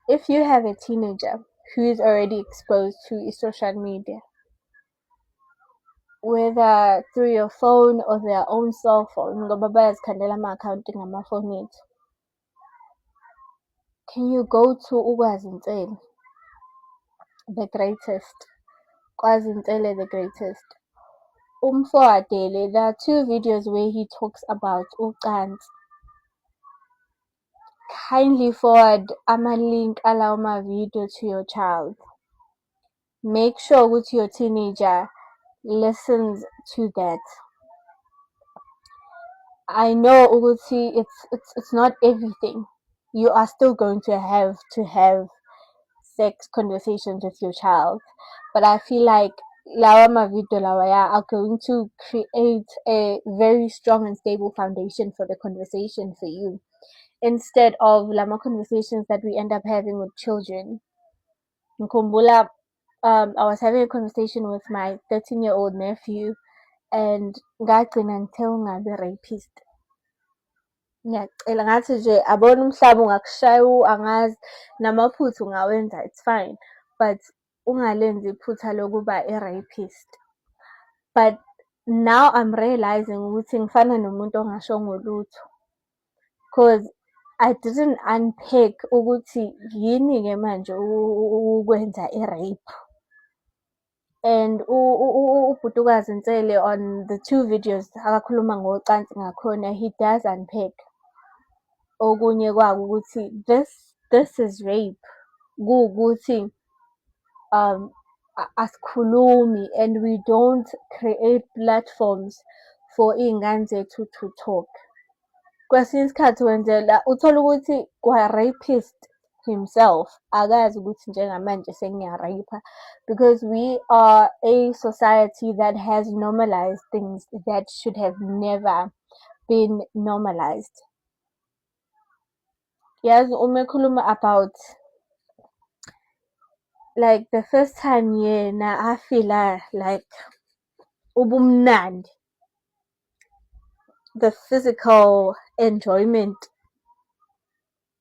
if you have a teenager who is already exposed to social media, whether through your phone or their own cell phone, ngoba bayazikhandela ama-account ngamafoni ethu, can you go to uKwazintsele, the greatest, Kwazintsele the greatest, umforwardele, there are 2 videos where he talks about ucansi. Kindly forward ama-link alawo ma-video to your child. Make sure ukuthi your teenager listens to that. I know ukuthi it's not everything. You are still going to have sex conversations with your child, but I feel like lawa ma-video lawaya are going to create a very strong and stable foundation for the conversation for you, instead of lama conversations that we end up having with children. Ngikhumbula, I was having a conversation with my 13-year-old nephew, and ngagcina ngithe ungabi rapist. Ngiyacela ngathi nje abona umhlaba ungakushaya angazi namaphutha ungawenza, it's fine, but ungalenzi iphutha lokuba i-rapist. But now I'm realizing ukuthi ngifana nomuntu ongashongo lutho, because I didn't unpack ukuthi yini-ke manje ukwenza i-rape. And ubhuti uKwazintsele on the 2 videos akakhuluma ngocansi ngakhona, he does unpack okunye kwako ukuthi this is rape, kuwukuthi asikhulumi and we don't create platforms for iy'ngane zethu to talk. Kwesinye isikhathi wenzela uthola ukuthi kwa-rapist himself akazi ukuthi njengamanje sengiya-rape, because we are a society that has normalized things that should have never been normalized. Yazi uma ekhuluma about like the first time yena afila like ubumnandi, the physical enjoyment,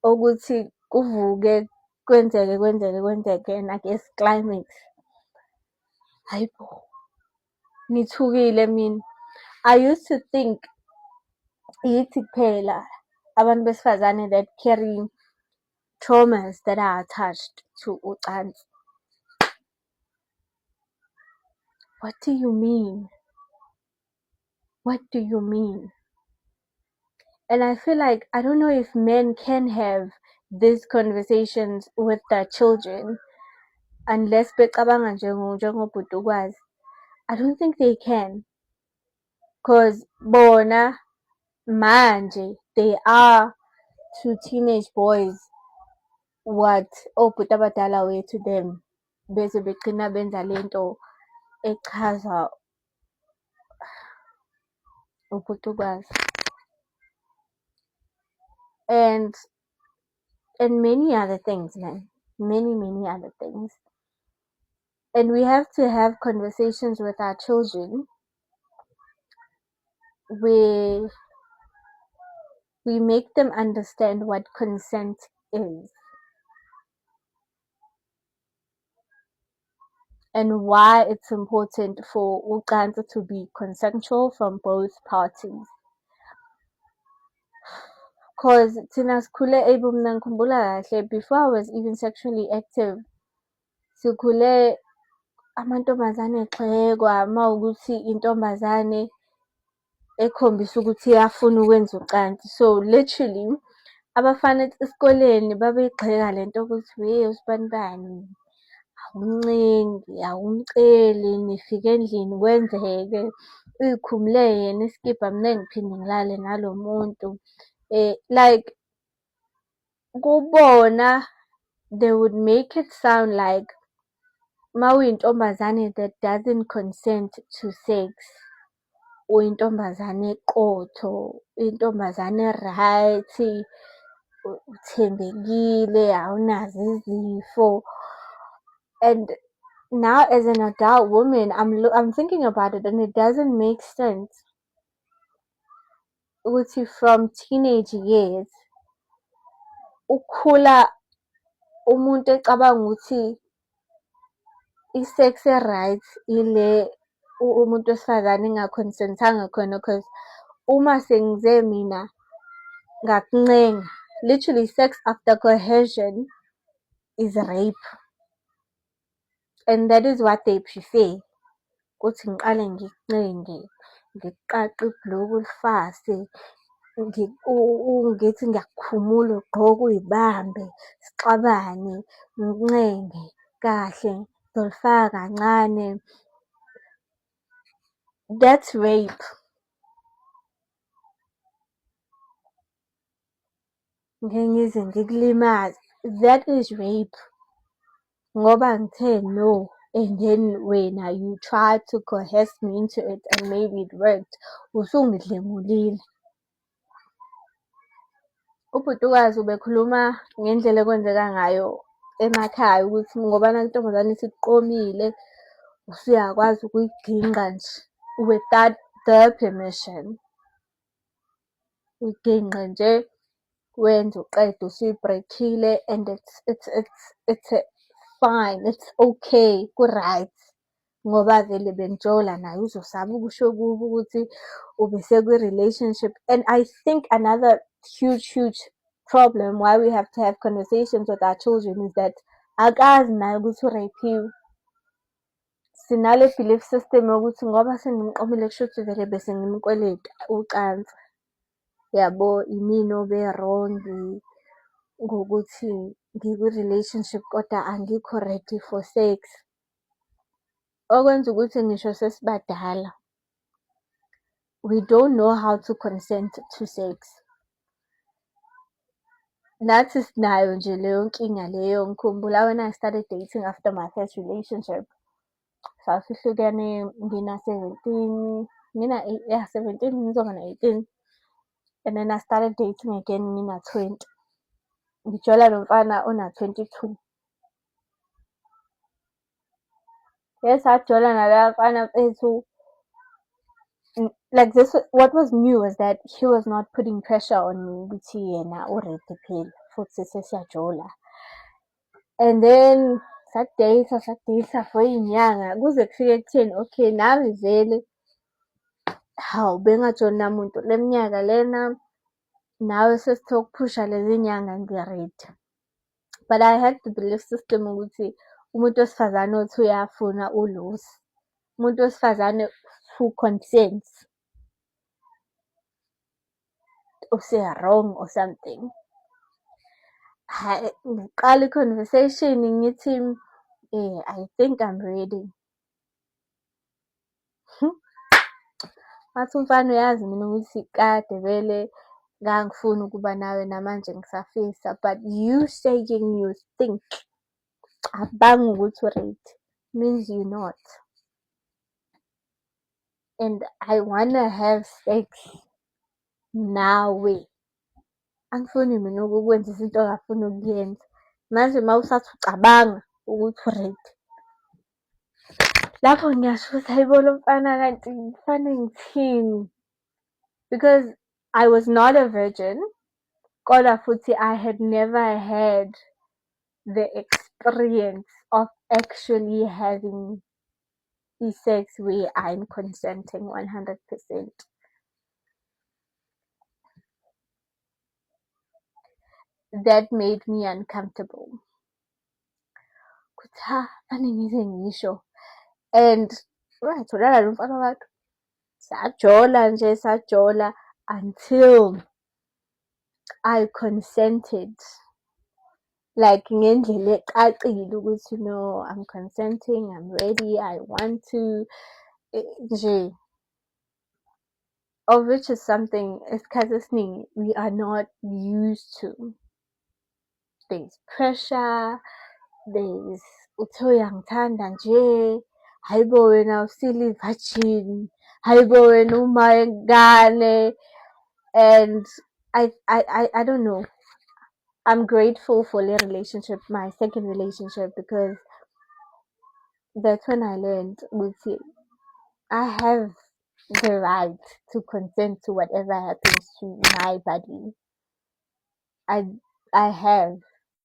ukuthi kuvuke kwenzeke and I guess climax. Hayibo, ngithukile mina. I used to think yithi kuphela abantu besifazane that carry traumas that are attached to ucansi. What do you mean? What do you mean? And I feel like, I don't know if men can have these conversations with their children unless becabanga njengobhuti ukwazi. I don't think they can, because bona manje they are to teenage boys what obhuti abadala were to them, bese begcina benza lento echaza ubhuti ukwazi. And many other things, man. Many other things. And we have to have conversations with our children where we make them understand what consent is and why it's important for ucansi to be consensual from both parties. Because thina sikhule able, mina ngikhumbula kahle, before I was even sexually active, sikhule amantombazane egxekwa mawukuthi intombazane ekhombisa ukuthi iyafuna ukwenza ucansi. So literally abafana esikoleni babeyigxeka lento ukuthi we usibanibani, awuncengi, awumceli, nifike endlini kwenzeke, uyikhumule yena iskibha, mina ngiphinde ngilale nalo muntu. Like kubona they would make it sound like mawuyintombazane that doesn't consent to sex, uyintombazane eqotho, intombazane right, uthembekile, awunazo izifo. And now as an adult woman, I'm thinking about it and it doesn't make sense. Ukuthi from teenage years ukhula umuntu ecabanga ukuthi i-sex e-right ile umuntu wesifazane enga-consent-anga khona, cause uma sengize mina ngakuncenga, literally sex after coercion is rape, and that is what they prefer. Kuthi ngiqale ngikuncenge, ngikuqaqe ibhuluku ulifase, ngithi ngiyakukhumula ugqoke uyibambe, sixabane, ngikuncenge kahle, ngizolifaka kancane. That's rape. Ngeke ngize ngikulimaze. That is rape. Ngoba ngithe no, and then wena you try to coerce me into it and maybe it worked. Usungidlengulile. Ubhutukazi ubekhuluma ngendlela ekwenzeka ngayo emakhaya ukuthi ngoba nanku intombazane isikuqomile usuyakwazi ukuyiginqa nje without the permission. Uyiginqe nje wenze uqede usuyibreakhile, and it's fine, it's okay, ku-right. Ngoba vele benjola naye uzosaba ukusho kubi ukuthi ubesekwi-relationship. And I think another huge problem why we have to have conversations with our children is that akazi naye ukuthi urapiwe. Sinale belief system yokuthi ngoba sengimqomile kusho ukuthi vele bese ngimkweleta ucansi. Yabo, imina obe-wrong ngokuthi ngikwi-relationship kodwa angikho ready for sex. Okwenza ukuthi ngisho sesibadala, we don't know how to consent to sex. Nathi sinayo nje leyo nkinga leyo. Ngikhumbula when I started dating after my first relationship, sasihlukene ngina-17, 17 ngizoba na-18, and then I started dating again ngina-20. Ngijola lo mfana ona-22. Sajola naloya mfana mfethu. Like this, what was new was that he was not putting pressure on me ukuthi yena u-ready phela futhi sesiyajola. And then sadate for iy'nyanga kuze kufike ekutheni okay nami vele hawu bengajoli namuntu le minyaka lena, nawe sesithe ukuphusha lezi nyanga ngi-ready. But I had the belief system ukuthi umuntu wesifazane othi uyafuna ulusi. Umuntu wesifazane who consents use-wrong or something. Ngiqala i-conversation ngithi I think I'm ready. Wathi umfana uyazi mina ukuthi kade vele ngangifuna ukuba nawe namanje ngisafisa, but you saying you think abangi ukuthi u-ready means you're not. And I wanna have sex nawe. Angifuni mina ukukwenza izinto ongafuni ukuyenza. Manje mawusathi ucabanga ukuthi u-ready, lapho ngiyasho ukuthi hayibo lo mfana kanti kufanele ngithini, because I was not a virgin, kodwa futhi I had never had the experience of actually having sex where I'm consenting 100%. That made me uncomfortable. Kuthi fane ngize ngisho. And watholakala lo mfana wakhe sajola until I consented, like ngendlela ecacile ukuthi no, I'm consenting, I'm ready, I want to nje, of which is something isikhathi esiningi we are not used to. There's pressure, there's uthe uyangithanda nje, hayibo wena usile virgin, hayibo wena umayengane. And I don't know. I'm grateful for the relationship, my second relationship, because that's when I learned ukuthi I have the right to consent to whatever happens to my body. I have.